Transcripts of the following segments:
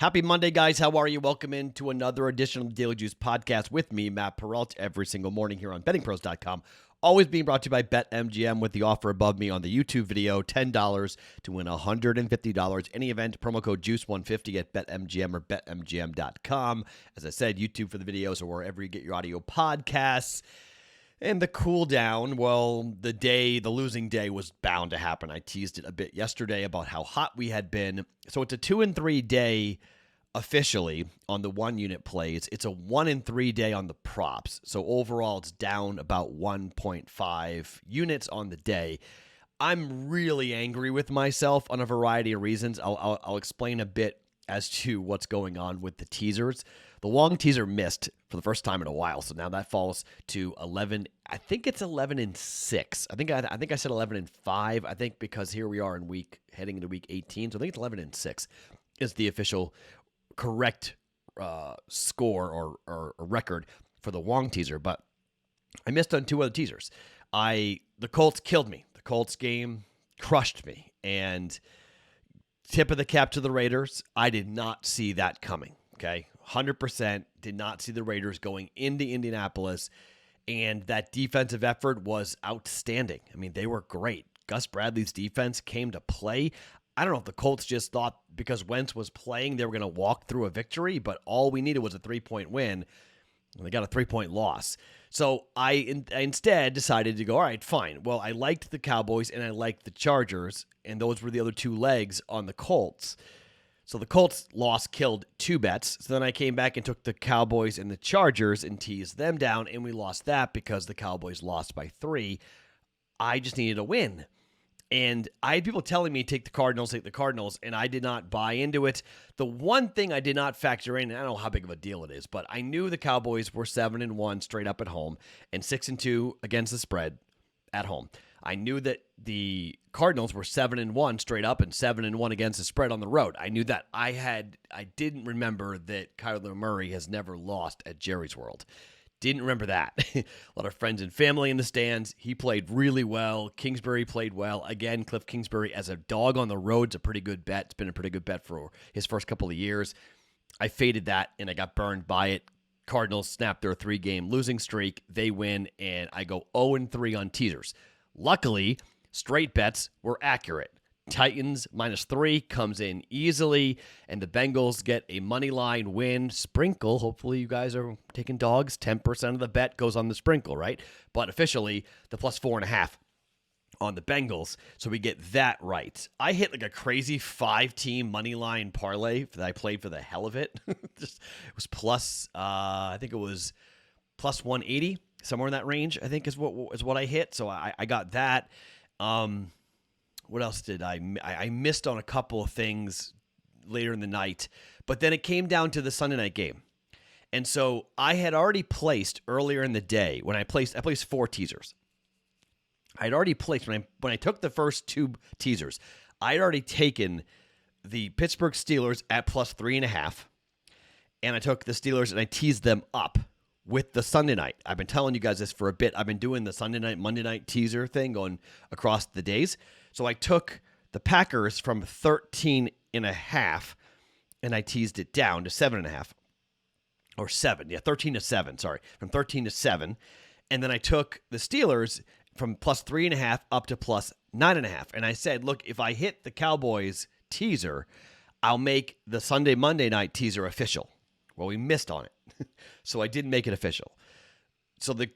Happy Monday, guys. How are you? Welcome into another edition of the Daily Juice podcast with me, Matt Perrault, every single morning here on BettingPros.com. Always being brought to you by BetMGM with the offer above me on the YouTube video, $10 to win $150. Any event, promo code JUICE150 at BetMGM or BetMGM.com. As I said, YouTube for the videos or wherever you get your audio podcasts. And the cool down, well, the losing day was bound to happen. I teased it a bit yesterday about how hot we had been. So it's a 2-3 day officially on the 1-unit plays. It's a 1-3 day on the props. So overall, it's down about 1.5 units on the day. I'm really angry with myself on a variety of reasons. I'll explain a bit as to what's going on with the teasers. The Wong teaser missed for the first time in a while, so now that falls to 11. I think it's 11-6. I think I said 11-5. I think because here we are heading into week 18, so I think it's 11-6 is the official correct score or record for the Wong teaser. But I missed on two other teasers. The Colts killed me. The Colts game crushed me, and tip of the cap to the Raiders. I did not see that coming. Okay, 100% did not see the Raiders going into Indianapolis, and that defensive effort was outstanding. I mean, they were great. Gus Bradley's defense came to play. I don't know if the Colts just thought because Wentz was playing they were going to walk through a victory, but all we needed was a 3-point win, and they got a 3-point loss. So I instead decided to go, all right, fine. Well, I liked the Cowboys and I liked the Chargers, and those were the other two legs on the Colts. So the Colts loss killed two bets. So then I came back and took the Cowboys and the Chargers and teased them down, and we lost that because the Cowboys lost by 3. I just needed a win. And I had people telling me take the Cardinals, and I did not buy into it. The one thing I did not factor in, and I don't know how big of a deal it is, but I knew the Cowboys were 7-1 straight up at home and 6-2 against the spread at home. I knew that the Cardinals were 7-1 straight up and 7-1 against the spread on the road. I knew that. I didn't remember that Kyler Murray has never lost at Jerry's World. Didn't remember that. A lot of friends and family in the stands. He played really well. Kingsbury played well. Again, Cliff Kingsbury as a dog on the road is a pretty good bet. It's been a pretty good bet for his first couple of years. I faded that, and I got burned by it. Cardinals snapped their 3-game losing streak. They win, and I go 0-3 on teasers. Luckily, straight bets were accurate. Titans -3 comes in easily, and the Bengals get a money line win sprinkle. Hopefully you guys are taking dogs. 10% of the bet goes on the sprinkle, right? But officially, the +4.5 on the Bengals, so we get that right. I hit like a crazy 5-team money line parlay that I played for the hell of it. It was plus, I think it was plus 180, somewhere in that range, I think is what I hit. So I got that. What else did I missed on a couple of things later in the night, but then it came down to the Sunday night game. And so I had already placed earlier in the day when I placed 4 teasers. I had already placed when I took the first 2 teasers, I had already taken the Pittsburgh Steelers at +3.5, and I took the Steelers and I teased them up with the Sunday night. I've been telling you guys this for a bit. I've been doing the Sunday night, Monday night teaser thing going across the days. So I took the Packers from 13.5 and I teased it down to 7.5 or 7. Yeah, 13-7. Sorry, from 13 to 7. And then I took the Steelers from +3.5 up to +9.5. And I said, look, if I hit the Cowboys teaser, I'll make the Sunday, Monday night teaser official. Well, we missed on it. So I didn't make it official. So the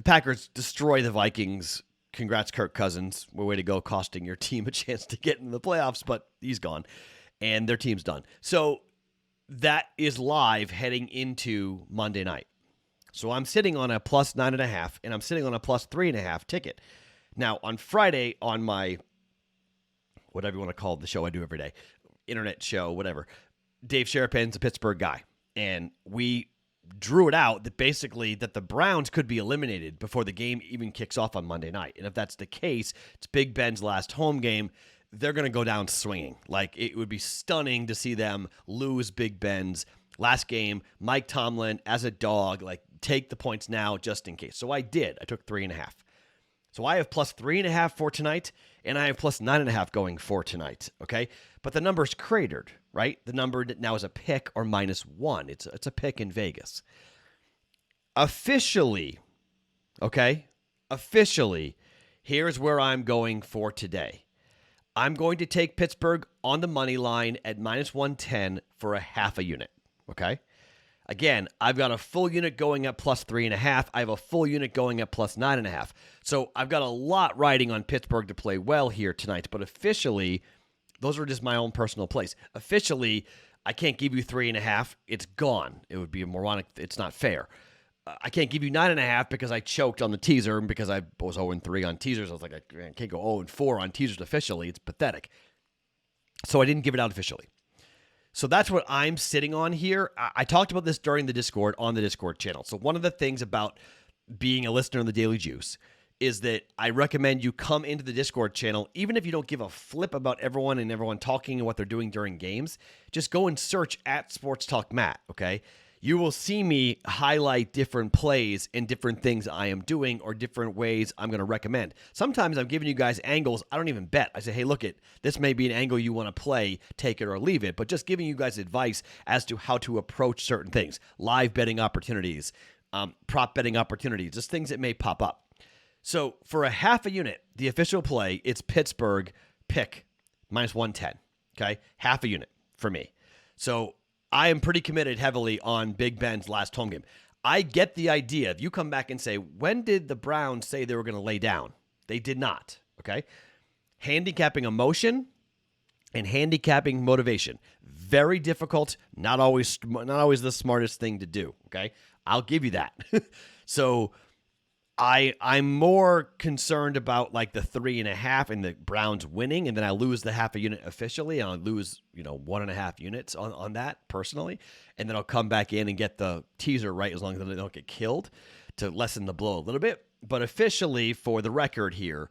Packers destroy the Vikings. Congrats, Kirk Cousins. Way to go, costing your team a chance to get into the playoffs, but he's gone, and their team's done. So that is live heading into Monday night. So I'm sitting on a +9.5, and I'm sitting on a +3.5 ticket. Now, on Friday, on my, whatever you want to call the show I do every day, internet show, whatever, Dave Sherapan's a Pittsburgh guy, and we drew it out that basically that the Browns could be eliminated before the game even kicks off on Monday night. And if that's the case, it's Big Ben's last home game. They're going to go down swinging. Like, it would be stunning to see them lose Big Ben's last game. Mike Tomlin, as a dog, like, take the points now just in case. So I did. I took 3.5. So I have +3.5 for tonight, and I have +9.5 going for tonight, okay? But the number's cratered, right? The number now is a pick or -1. It's a pick in Vegas. Officially, okay? Officially, here's where I'm going for today. I'm going to take Pittsburgh on the money line at -110 for a half a unit, okay? Again, I've got a full unit going at +3.5. I have a full unit going at +9.5. So I've got a lot riding on Pittsburgh to play well here tonight, but officially, those are just my own personal plays. Officially, I can't give you 3.5. It's gone. It would be a moronic. It's not fair. I can't give you 9.5 because I choked on the teaser and because I was 0-3 on teasers. I was like, I can't go 0-4 on teasers officially. It's pathetic. So I didn't give it out officially. So that's what I'm sitting on here. I talked about this during the Discord on the Discord channel. So one of the things about being a listener in the Daily Juice is that I recommend you come into the Discord channel, even if you don't give a flip about everyone talking and what they're doing during games. Just go and search at Sports Talk Matt, okay? You will see me highlight different plays and different things I am doing or different ways I'm going to recommend. Sometimes I'm giving you guys angles I don't even bet. I say, hey, look, this may be an angle you want to play, take it or leave it, but just giving you guys advice as to how to approach certain things, live betting opportunities, prop betting opportunities, just things that may pop up. So for a half a unit, the official play, it's Pittsburgh pick -110, okay? Half a unit for me. So I am pretty committed heavily on Big Ben's last home game. I get the idea. If you come back and say, when did the Browns say they were going to lay down? They did not, okay? Handicapping emotion and handicapping motivation. Very difficult, not always the smartest thing to do, okay? I'll give you that. So I'm more concerned about like the 3.5 and the Browns winning, and then I lose the half a unit officially, and I'll lose 1.5 units on that personally, and then I'll come back in and get the teaser right as long as they don't get killed to lessen the blow a little bit. But officially, for the record here,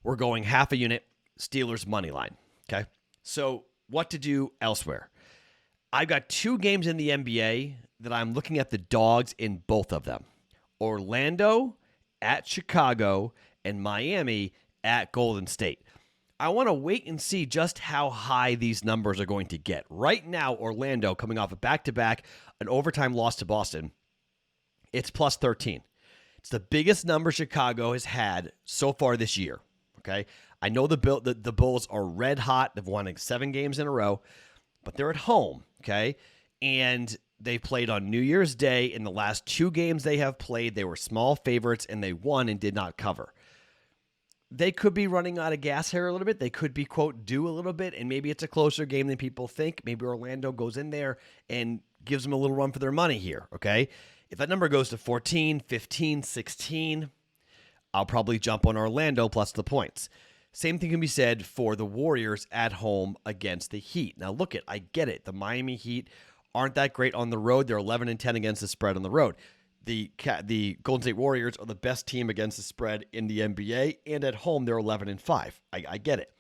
we're going half a unit Steelers money line. Okay, so what to do elsewhere? I've got 2 games in the NBA that I'm looking at the dogs in both of them. Orlando at Chicago, and Miami at Golden State. I want to wait and see just how high these numbers are going to get. Right now, Orlando, coming off a back-to-back, an overtime loss to Boston, it's +13. It's the biggest number Chicago has had so far this year, okay? I know the Bulls are red hot. They've won 7 games in a row, but they're at home, okay? And they played on New Year's Day. In the last 2 games they have played, they were small favorites, and they won and did not cover. They could be running out of gas here a little bit. They could be, quote, due a little bit, and maybe it's a closer game than people think. Maybe Orlando goes in there and gives them a little run for their money here, okay? If that number goes to 14, 15, 16, I'll probably jump on Orlando plus the points. Same thing can be said for the Warriors at home against the Heat. Now, look I get it. The Miami Heat aren't that great on the road. They're 11-10 against the spread on the road. The Golden State Warriors are the best team against the spread in the NBA, and at home they're 11-5. I get it.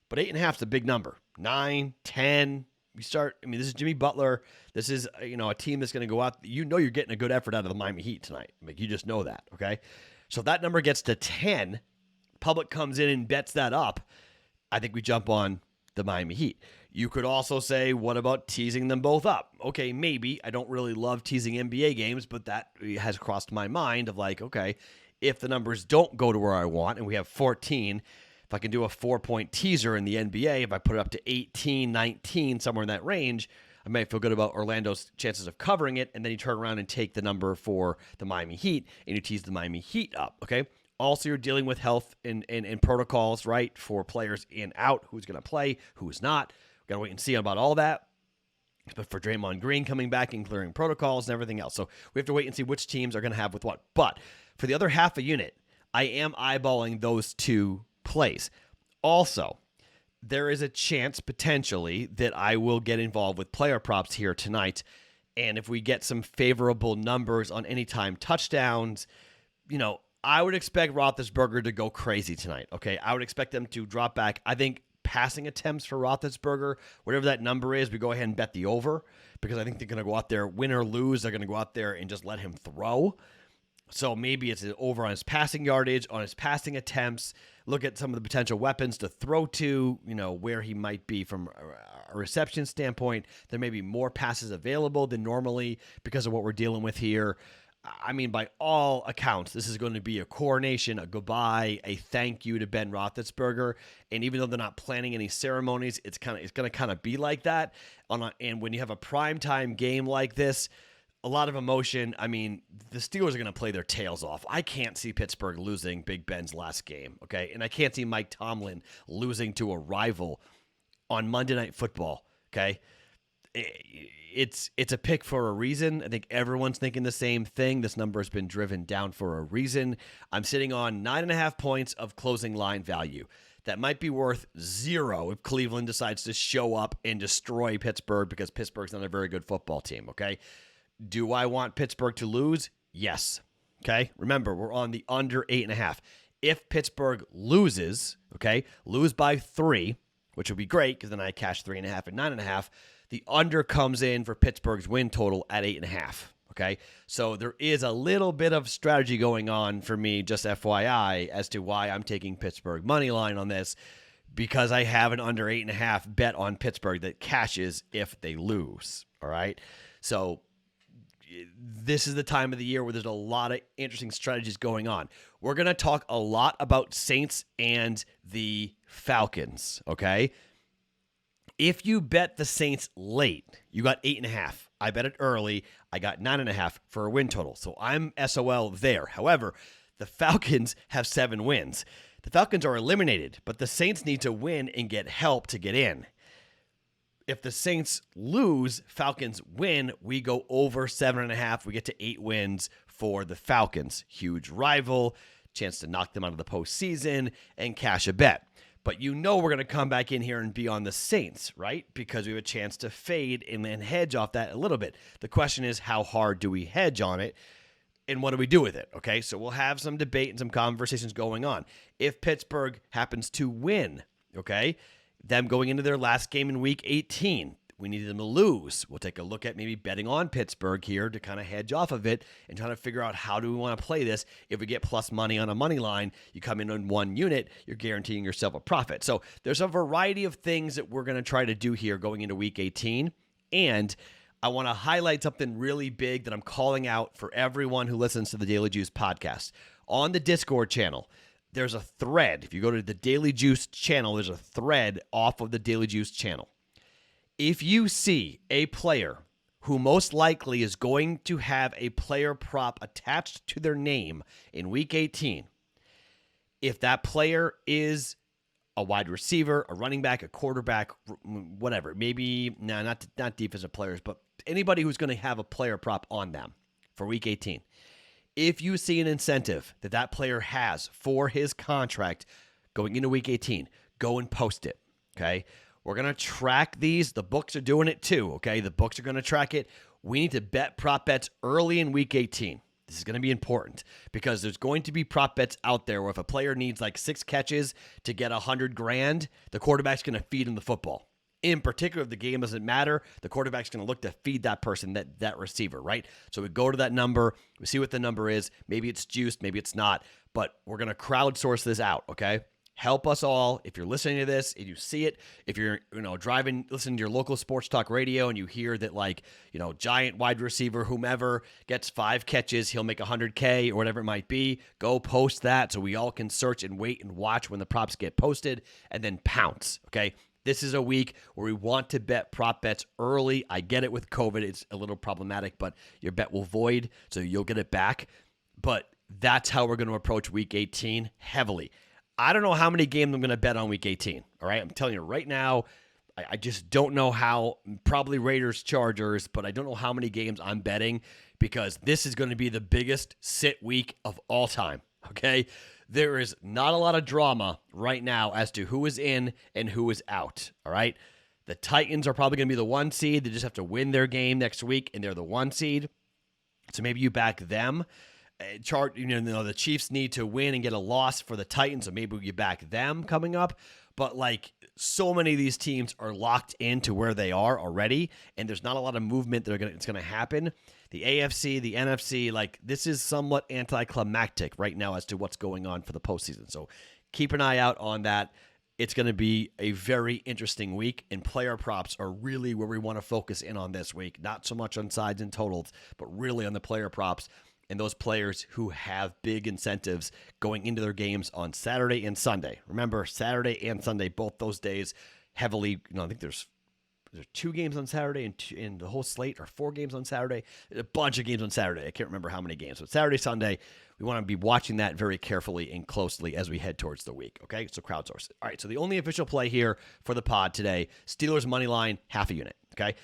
But 8.5 is a big number. 9, 10. This is Jimmy Butler. This is a team that's going to go out. You're getting a good effort out of the Miami Heat tonight. Like, you just know that, okay? So if that number gets to 10, public comes in and bets that up, I think we jump on the Miami Heat. You could also say, what about teasing them both up? Okay, maybe. I don't really love teasing NBA games, but that has crossed my mind of like, okay, if the numbers don't go to where I want and we have 14, if I can do a 4-point teaser in the NBA, if I put it up to 18, 19, somewhere in that range, I might feel good about Orlando's chances of covering it, and then you turn around and take the number for the Miami Heat, and you tease the Miami Heat up, okay? Also, you're dealing with health and protocols, right, for players in out, who's going to play, who's not. Got to wait and see about all that. But for Draymond Green coming back and clearing protocols and everything else. So we have to wait and see which teams are going to have with what. But for the other half a unit, I am eyeballing those 2 plays. Also, there is a chance potentially that I will get involved with player props here tonight. And if we get some favorable numbers on anytime touchdowns, I would expect Roethlisberger to go crazy tonight, okay? I would expect them to drop back. I think passing attempts for Roethlisberger, whatever that number is, we go ahead and bet the over, because I think they're going to go out there, win or lose, they're going to go out there and just let him throw. So maybe it's an over on his passing yardage, on his passing attempts, look at some of the potential weapons to throw to, where he might be from a reception standpoint. There may be more passes available than normally because of what we're dealing with here. I mean, by all accounts, this is going to be a coronation, a goodbye, a thank you to Ben Roethlisberger. And even though they're not planning any ceremonies, it's going to kind of be like that. And when you have a primetime game like this, a lot of emotion. I mean, the Steelers are going to play their tails off. I can't see Pittsburgh losing Big Ben's last game, okay? And I can't see Mike Tomlin losing to a rival on Monday Night Football, okay? It's a pick for a reason. I think everyone's thinking the same thing. This number has been driven down for a reason. I'm sitting on 9.5 points of closing line value. That might be worth 0 if Cleveland decides to show up and destroy Pittsburgh because Pittsburgh's not a very good football team, okay? Do I want Pittsburgh to lose? Yes. Okay. Remember, we're on the under 8.5. If Pittsburgh loses, okay, lose by 3, which would be great because then I cash 3.5 and 9.5. The under comes in for Pittsburgh's win total at 8.5. Okay. So there is a little bit of strategy going on for me, just FYI, as to why I'm taking Pittsburgh money line on this, because I have an under 8.5 bet on Pittsburgh that cashes if they lose. All right. So this is the time of the year where there's a lot of interesting strategies going on. We're going to talk a lot about Saints and the Falcons, okay? If you bet the Saints late, you got 8.5. I bet it early. I got 9.5 for a win total. So I'm SOL there. However, the Falcons have 7 wins. The Falcons are eliminated, but the Saints need to win and get help to get in. If the Saints lose, Falcons win, we go over 7.5. We get to 8 wins for the Falcons. Huge rival, chance to knock them out of the postseason and cash a bet. But you know we're going to come back in here and be on the Saints, right? Because we have a chance to fade and then hedge off that a little bit. The question is, how hard do we hedge on it? And what do we do with it? Okay, so we'll have some debate and some conversations going on. If Pittsburgh happens to win, okay, them going into their last game in week 18, we need them to lose. We'll take a look at maybe betting on Pittsburgh here to kind of hedge off of it and try to figure out how do we want to play this. If we get plus money on a money line, you come in on one unit, you're guaranteeing yourself a profit. So there's a variety of things that we're going to try to do here going into week 18. And I want to highlight something really big that I'm calling out for everyone who listens to the Daily Juice podcast. On the Discord channel, there's a thread. If you go to the Daily Juice channel, there's a thread off of the Daily Juice channel. If you see a player who most likely is going to have a player prop attached to their name in week 18, if that player is a wide receiver, a running back, a quarterback, whatever, maybe, not defensive players, but anybody who's going to have a player prop on them for week 18, if you see an incentive that that player has for his contract going into week 18, go and post it, okay? We're going to track these. The books are doing it too, okay? The books are going to track it. We need to bet prop bets early in week 18. This is going to be important because there's going to be prop bets out there where if a player needs like 6 catches to get $100,000, the quarterback's going to feed him the football. In particular, if the game doesn't matter, the quarterback's going to look to feed that person, that receiver, right? So we go to that number, we see what the number is. Maybe it's juiced, maybe it's not, but we're going to crowdsource this out, okay? Help us all. If you're listening to this, if you see it, if you're driving, listening to your local sports talk radio and you hear that giant wide receiver, whomever gets 5 catches, he'll make $100K or whatever it might be, go post that so we all can search and wait and watch when the props get posted and then pounce, okay? This is a week where we want to bet prop bets early. I get it with COVID. It's a little problematic, but your bet will void, so you'll get it back. But that's how we're going to approach week 18 heavily. I don't know how many games I'm going to bet on week 18, all right? I'm telling you right now, I just don't know how. Probably Raiders, Chargers, but I don't know how many games I'm betting because this is going to be the biggest sit week of all time, okay? There is not a lot of drama right now as to who is in and who is out, all right? The Titans are probably going to be the 1 seed. They just have to win their game next week, and they're the 1 seed. So maybe you back them. The Chiefs need to win and get a loss for the Titans, so maybe you back them coming up. But, so many of these teams are locked into where they are already, and there's not a lot of movement it's going to happen. The AFC, the NFC, this is somewhat anticlimactic right now as to what's going on for the postseason. So keep an eye out on that. It's going to be a very interesting week, and player props are really where we want to focus in on this week. Not so much on sides and totals, but really on the player props and those players who have big incentives going into their games on Saturday and Sunday. Remember, Saturday and Sunday, both those days, heavily, I think there's 2 games on Saturday and the whole slate, or 4 games on Saturday. There's a bunch of games on Saturday. I can't remember how many games. But Saturday, Sunday, we want to be watching that very carefully and closely as we head towards the week, okay? So crowdsource it. All right, so the only official play here for the pod today, Steelers money line, half a unit, okay?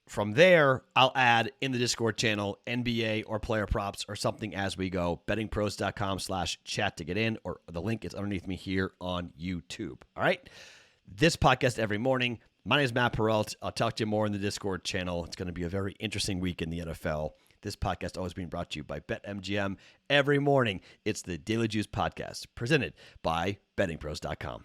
From there, I'll add in the Discord channel NBA or player props or something as we go. BettingPros.com/chat to get in, or the link is underneath me here on YouTube, all right? This podcast every morning. My name is Matt Perrault. I'll talk to you more in the Discord channel. It's going to be a very interesting week in the NFL. This podcast always being brought to you by BetMGM. Every morning, it's the Daily Juice Podcast, presented by BettingPros.com.